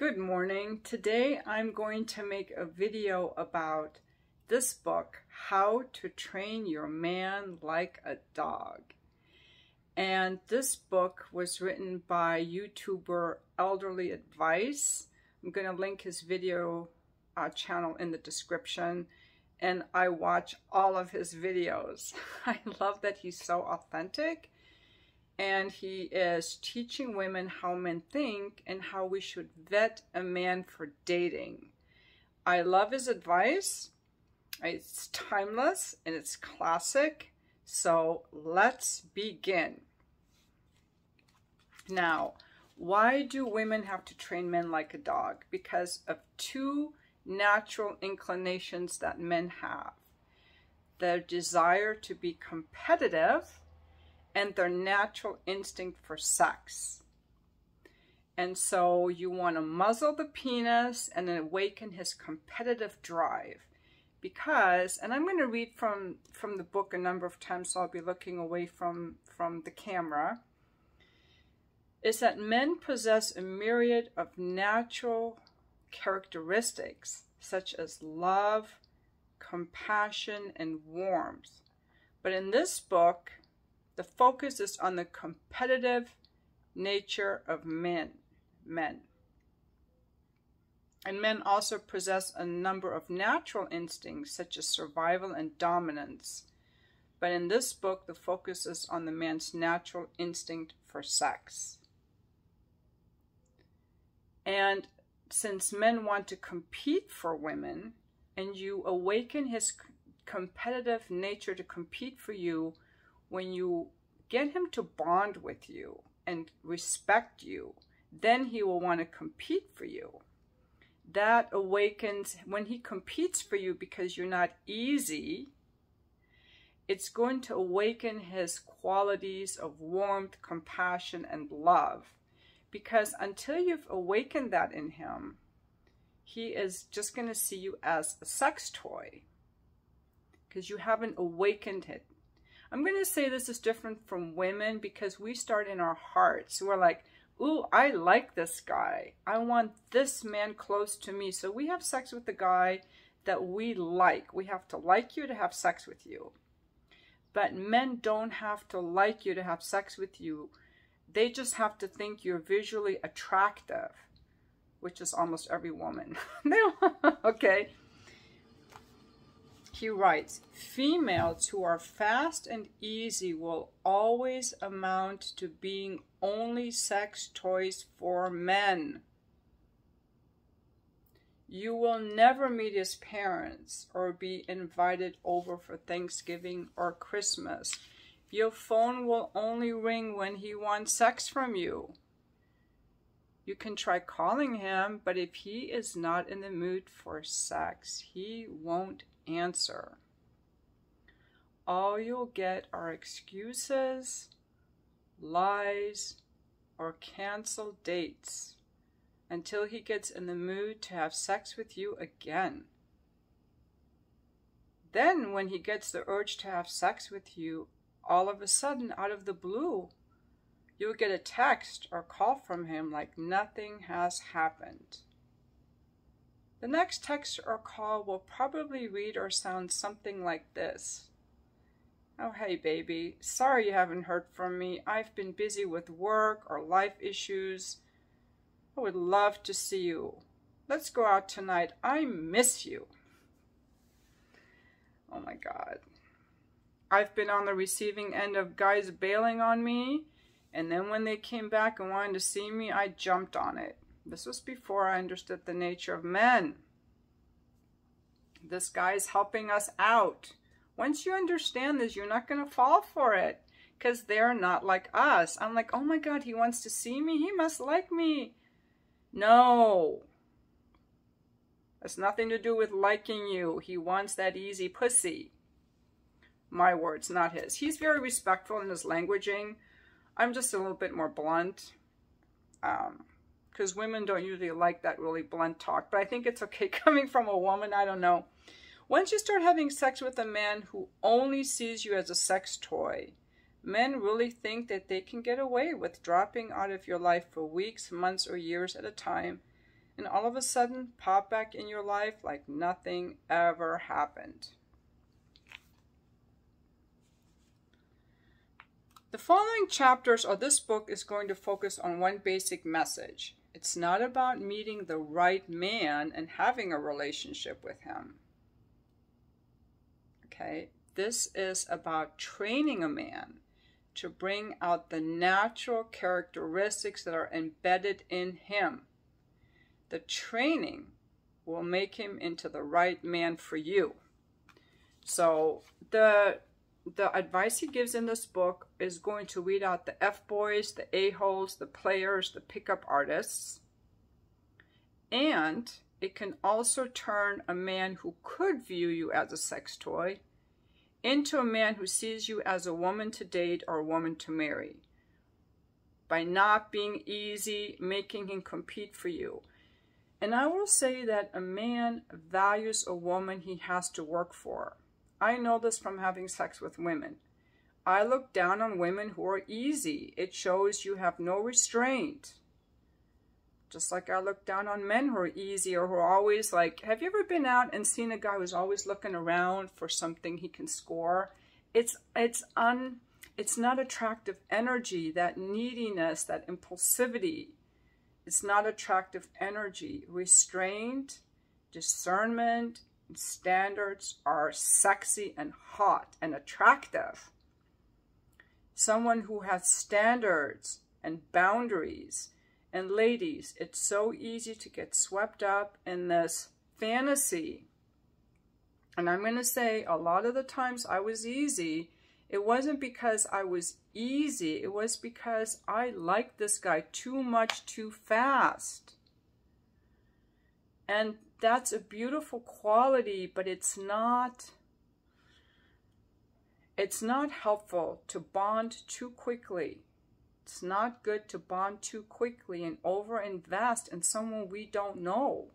Good morning. Today I'm going to make a video about this book, How to Train Your Man Like a Dog. And this book was written by YouTuber Elderly Advice. I'm going to link his video channel in the description. And I watch all of his videos. I love that he's so authentic. And he is teaching women how men think and how we should vet a man for dating. I love his advice. It's timeless and it's classic. So let's begin. Now, why do women have to train men like a dog? Because of two natural inclinations that men have. Their desire to be competitive and their natural instinct for sex. And so you want to muzzle the penis and awaken his competitive drive. Because, and I'm going to read from the book a number of times, so I'll be looking away from the camera, is that men possess a myriad of natural characteristics, such as love, compassion, and warmth. But in this book, the focus is on the competitive nature of men. And men also possess a number of natural instincts, such as survival and dominance. But in this book, the focus is on the man's natural instinct for sex. And since men want to compete for women, and you awaken his competitive nature to compete for you, when you get him to bond with you and respect you, then he will want to compete for you. That awakens, when he competes for you because you're not easy, it's going to awaken his qualities of warmth, compassion, and love. Because until you've awakened that in him, he is just going to see you as a sex toy. Because you haven't awakened it. I'm going to say this is different from women because we start in our hearts. We're like, ooh, I like this guy. I want this man close to me. So we have sex with the guy that we like. We have to like you to have sex with you. But men don't have to like you to have sex with you. They just have to think you're visually attractive, which is almost every woman. Okay. He writes, females who are fast and easy will always amount to being only sex toys for men. You will never meet his parents or be invited over for Thanksgiving or Christmas. Your phone will only ring when he wants sex from you. You can try calling him, but if he is not in the mood for sex, he won't answer. All you'll get are excuses, lies, or canceled dates until he gets in the mood to have sex with you again. Then when he gets the urge to have sex with you, all of a sudden, out of the blue, you'll get a text or call from him like nothing has happened. The next text or call will probably read or sound something like this. Oh, hey, baby. Sorry you haven't heard from me. I've been busy with work or life issues. I would love to see you. Let's go out tonight. I miss you. Oh, my God. I've been on the receiving end of guys bailing on me, and then when they came back and wanted to see me, I jumped on it. This was before I understood the nature of men. This guy's helping us out. Once you understand this, you're not going to fall for it because they're not like us. I'm like, oh my God, he wants to see me? He must like me. No. It's nothing to do with liking you. He wants that easy pussy. My words, not his. He's very respectful in his languaging. I'm just a little bit more blunt. Because women don't usually like that really blunt talk. But I think it's okay coming from a woman. I don't know. Once you start having sex with a man who only sees you as a sex toy, men really think that they can get away with dropping out of your life for weeks, months, or years at a time and all of a sudden pop back in your life like nothing ever happened. The following chapters of this book is going to focus on one basic message. It's not about meeting the right man and having a relationship with him. Okay, this is about training a man to bring out the natural characteristics that are embedded in him. The training will make him into the right man for you. So the advice he gives in this book is going to weed out the F-boys, the A-holes, the players, the pickup artists. And it can also turn a man who could view you as a sex toy into a man who sees you as a woman to date or a woman to marry. By not being easy, making him compete for you. And I will say that a man values a woman he has to work for. I know this from having sex with women. I look down on women who are easy. It shows you have no restraint. Just like I look down on men who are easy or who are always like, have you ever been out and seen a guy who's always looking around for something he can score? It's not attractive energy, that neediness, that impulsivity. It's not attractive energy. Restraint, discernment, standards are sexy and hot and attractive. Someone who has standards and boundaries. And ladies, it's so easy to get swept up in this fantasy. And I'm going to say a lot of the times I was easy. It wasn't because I was easy. It was because I liked this guy too much too fast. And that's a beautiful quality, but it's not helpful to bond too quickly. It's not good to bond too quickly and overinvest in someone we don't know.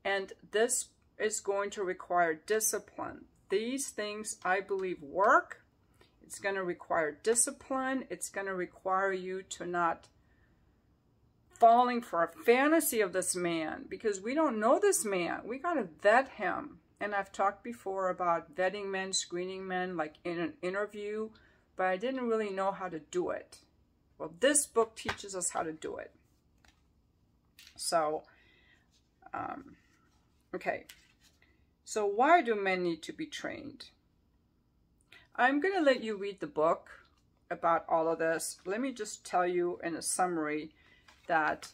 And this is going to require discipline. These things, I believe, work. It's going to require discipline. It's going to require you to not falling for a fantasy of this man, because we don't know this man. We got to vet him. And I've talked before about vetting men, screening men, like in an interview, but I didn't really know how to do it. Well, this book teaches us how to do it. So, okay. So why do men need to be trained? I'm going to let you read the book about all of this. Let me just tell you in a summary that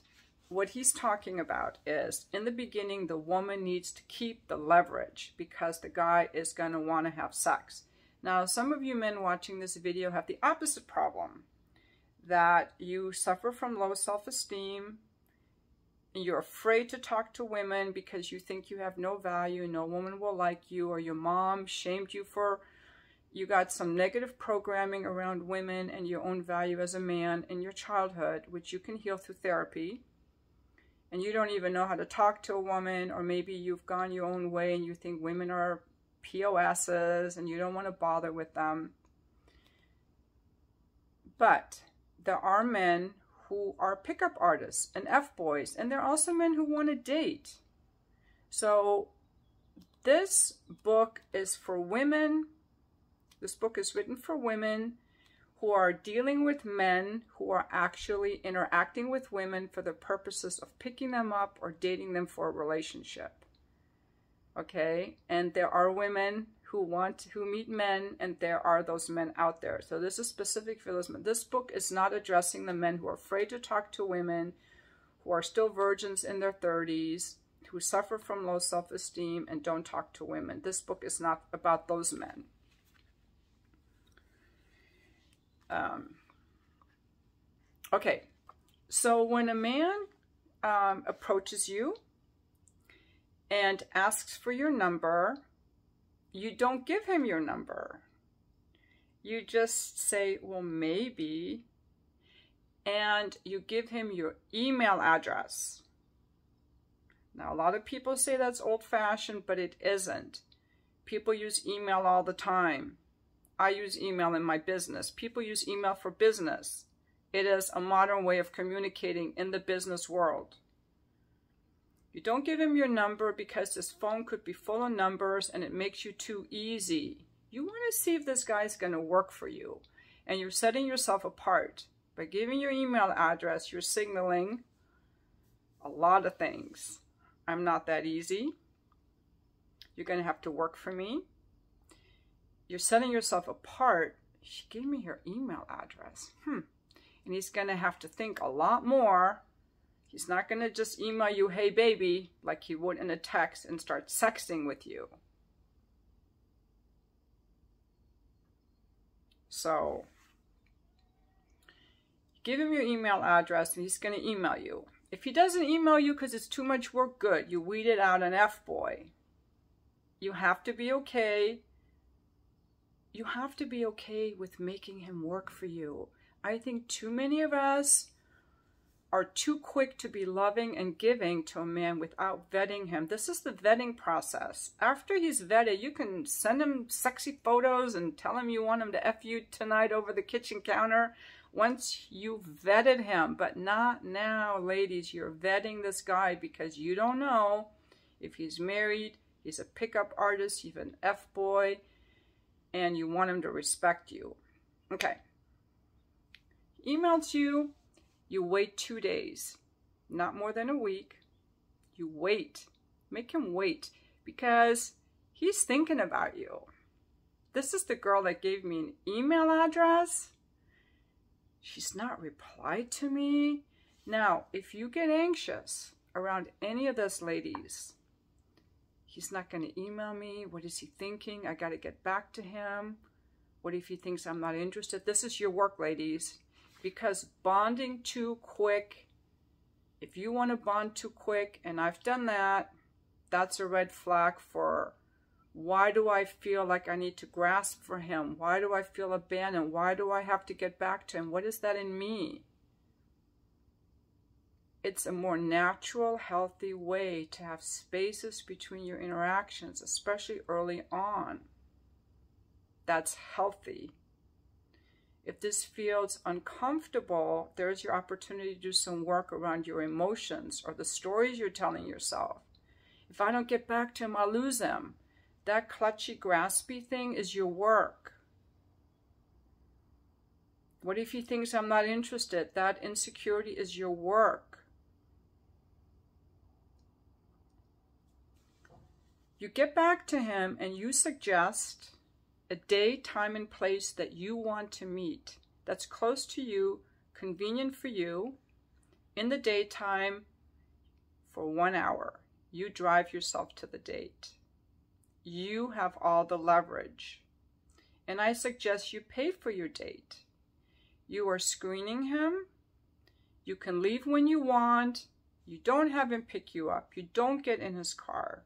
what he's talking about is, in the beginning, the woman needs to keep the leverage because the guy is going to want to have sex. Now, some of you men watching this video have the opposite problem, that you suffer from low self-esteem, and you're afraid to talk to women because you think you have no value, no woman will like you, or your mom shamed you for, you got some negative programming around women and your own value as a man in your childhood, which you can heal through therapy. And you don't even know how to talk to a woman, or maybe you've gone your own way and you think women are POSs and you don't want to bother with them. But there are men who are pickup artists and F-boys, and there are also men who want to date. So this book is for women. This book is written for women who are dealing with men who are actually interacting with women for the purposes of picking them up or dating them for a relationship. Okay? And there are women who meet men, and there are those men out there. So this is specific for those men. This book is not addressing the men who are afraid to talk to women, who are still virgins in their 30s, who suffer from low self-esteem and don't talk to women. This book is not about those men. Okay, so when a man approaches you and asks for your number, you don't give him your number. You just say, well, maybe, and you give him your email address. Now, a lot of people say that's old-fashioned, but it isn't. People use email all the time. I use email in my business. People use email for business. It is a modern way of communicating in the business world. You don't give him your number because this phone could be full of numbers and it makes you too easy. You want to see if this guy's going to work for you. And you're setting yourself apart. By giving your email address, you're signaling a lot of things. I'm not that easy. You're going to have to work for me. You're setting yourself apart. She gave me her email address. And he's going to have to think a lot more. He's not going to just email you, hey baby, like he would in a text and start sexting with you. So, give him your email address and he's going to email you. If he doesn't email you because it's too much work, good. You weeded out an F-boy. You have to be okay. You have to be okay with making him work for you. I think too many of us are too quick to be loving and giving to a man without vetting him. This is the vetting process. After he's vetted, you can send him sexy photos and tell him you want him to F you tonight over the kitchen counter once you've vetted him. But not now, ladies. You're vetting this guy because you don't know if he's married, he's a pickup artist, he's an F-boy, and you want him to respect you. Okay. Emails you. You wait 2 days, not more than a week. You wait. Make him wait because he's thinking about you. This is the girl that gave me an email address. She's not replied to me. Now, if you get anxious around any of this, ladies, he's not going to email me. What is he thinking? I got to get back to him. What if he thinks I'm not interested? This is your work, ladies. Because bonding too quick, if you want to bond too quick, and I've done that, that's a red flag for why do I feel like I need to grasp for him? Why do I feel abandoned? Why do I have to get back to him? What is that in me? It's a more natural, healthy way to have spaces between your interactions, especially early on. That's healthy. If this feels uncomfortable, there's your opportunity to do some work around your emotions or the stories you're telling yourself. If I don't get back to him, I'll lose him. That clutchy, graspy thing is your work. What if he thinks I'm not interested? That insecurity is your work. You get back to him and you suggest a day, time, and place that you want to meet. That's close to you, convenient for you. In the daytime, for 1 hour, you drive yourself to the date. You have all the leverage. And I suggest you pay for your date. You are screening him. You can leave when you want. You don't have him pick you up. You don't get in his car.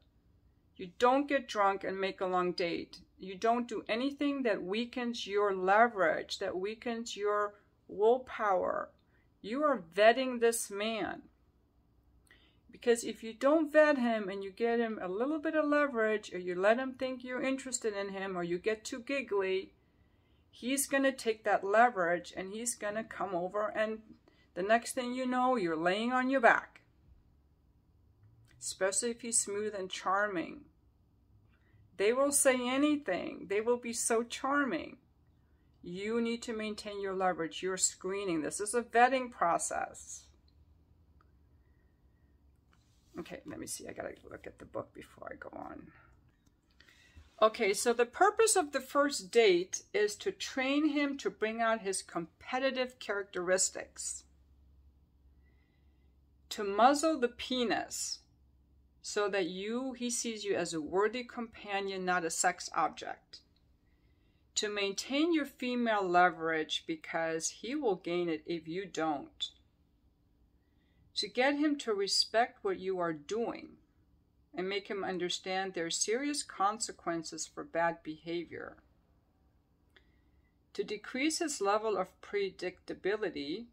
You don't get drunk and make a long date. You don't do anything that weakens your leverage, that weakens your willpower. You are vetting this man. Because if you don't vet him and you get him a little bit of leverage, or you let him think you're interested in him, or you get too giggly, he's going to take that leverage and he's going to come over, and the next thing you know, you're laying on your back. Especially if he's smooth and charming. They will say anything. They will be so charming. You need to maintain your leverage. You're screening. This is a vetting process. Okay, let me see. I got to look at the book before I go on. Okay, so the purpose of the first date is to train him to bring out his competitive characteristics. To muzzle the penis. So that he sees you as a worthy companion, not a sex object. To maintain your female leverage because he will gain it if you don't. To get him to respect what you are doing and make him understand there are serious consequences for bad behavior. To decrease his level of predictability.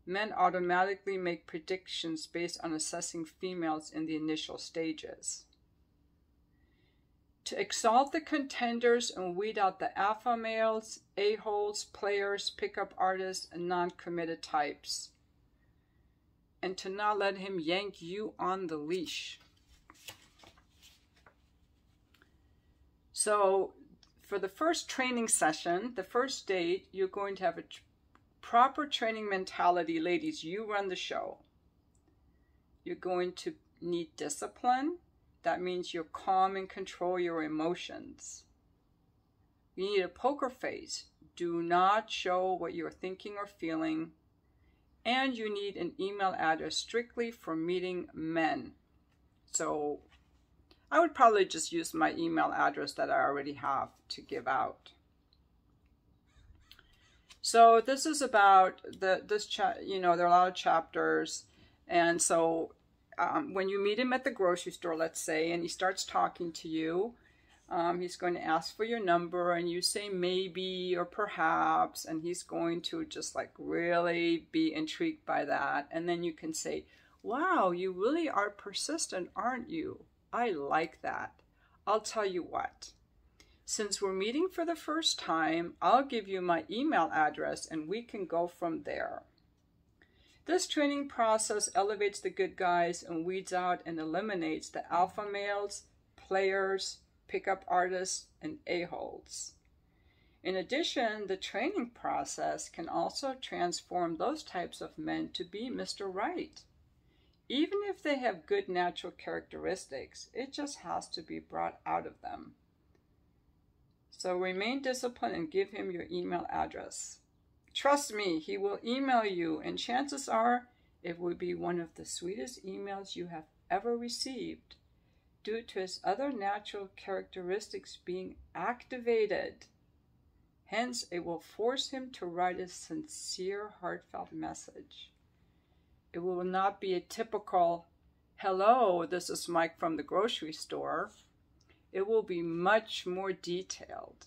Men automatically make predictions based on assessing females in the initial stages. To exalt the contenders and weed out the alpha males, a-holes, players, pickup artists, and non-committed types. and to not let him yank you on the leash. So for the first training session, the first date, you're going to have a proper training mentality. Ladies, you run the show. You're going to need discipline. That means you're calm and control your emotions. You need a poker face. Do not show what you're thinking or feeling. And you need an email address strictly for meeting men. So I would probably just use my email address that I already have to give out. So this is about there are a lot of chapters. And so when you meet him at the grocery store, let's say, and he starts talking to you, he's going to ask for your number, and you say maybe or perhaps, and he's going to just like really be intrigued by that. And then you can say, wow, you really are persistent, aren't you? I like that. I'll tell you what. Since we're meeting for the first time, I'll give you my email address and we can go from there. This training process elevates the good guys and weeds out and eliminates the alpha males, players, pickup artists, and a-holes. In addition, the training process can also transform those types of men to be Mr. Right. Even if they have good natural characteristics, it just has to be brought out of them. So remain disciplined and give him your email address. Trust me, he will email you, and chances are it will be one of the sweetest emails you have ever received, due to his other natural characteristics being activated. Hence, it will force him to write a sincere, heartfelt message. It will not be a typical, hello, this is Mike from the grocery store. It will be much more detailed.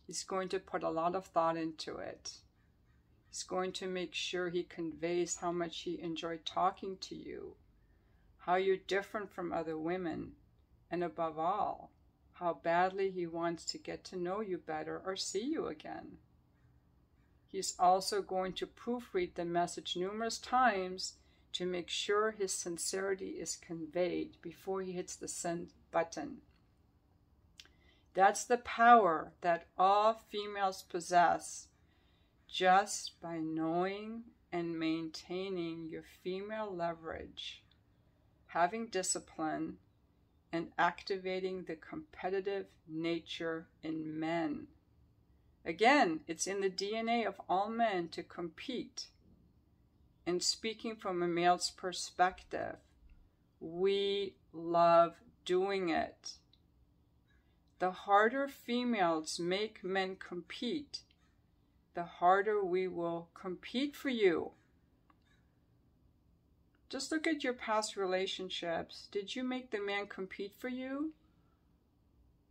He's going to put a lot of thought into it. He's going to make sure he conveys how much he enjoyed talking to you, how you're different from other women, and above all, how badly he wants to get to know you better or see you again. He's also going to proofread the message numerous times to make sure his sincerity is conveyed before he hits the send button. That's the power that all females possess just by knowing and maintaining your female leverage, having discipline, and activating the competitive nature in men. Again, it's in the DNA of all men to compete. And speaking from a male's perspective, we love doing it. The harder females make men compete, the harder we will compete for you. Just look at your past relationships. Did you make the man compete for you?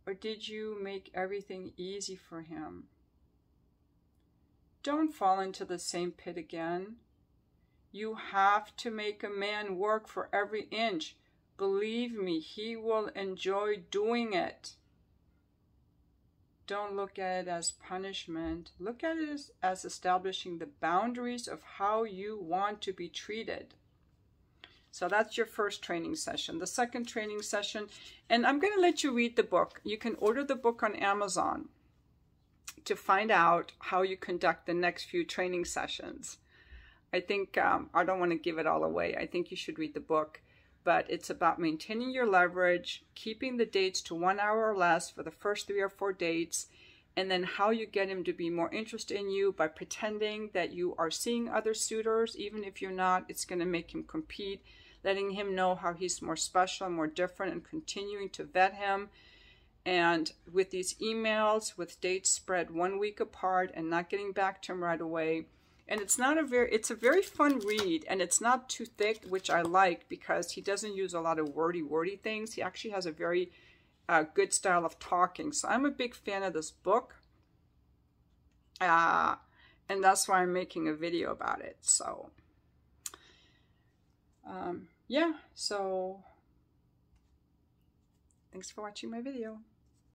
Or did you make everything easy for him? Don't fall into the same pit again. You have to make a man work for every inch. Believe me, he will enjoy doing it. Don't look at it as punishment. Look at it as establishing the boundaries of how you want to be treated. So that's your first training session. The second training session, and I'm going to let you read the book. You can order the book on Amazon to find out how you conduct the next few training sessions. I think, I don't want to give it all away. I think you should read the book. But it's about maintaining your leverage, keeping the dates to 1 hour or less for the first 3 or 4 dates, and then how you get him to be more interested in you by pretending that you are seeing other suitors. Even if you're not, it's going to make him compete, letting him know how he's more special and more different, and continuing to vet him. And with these emails, with dates spread 1 week apart and not getting back to him right away. And it's a very fun read, and it's not too thick, which I like because he doesn't use a lot of wordy things. He actually has a very good style of talking. So I'm a big fan of this book. And that's why I'm making a video about it. So, yeah. So, thanks for watching my video.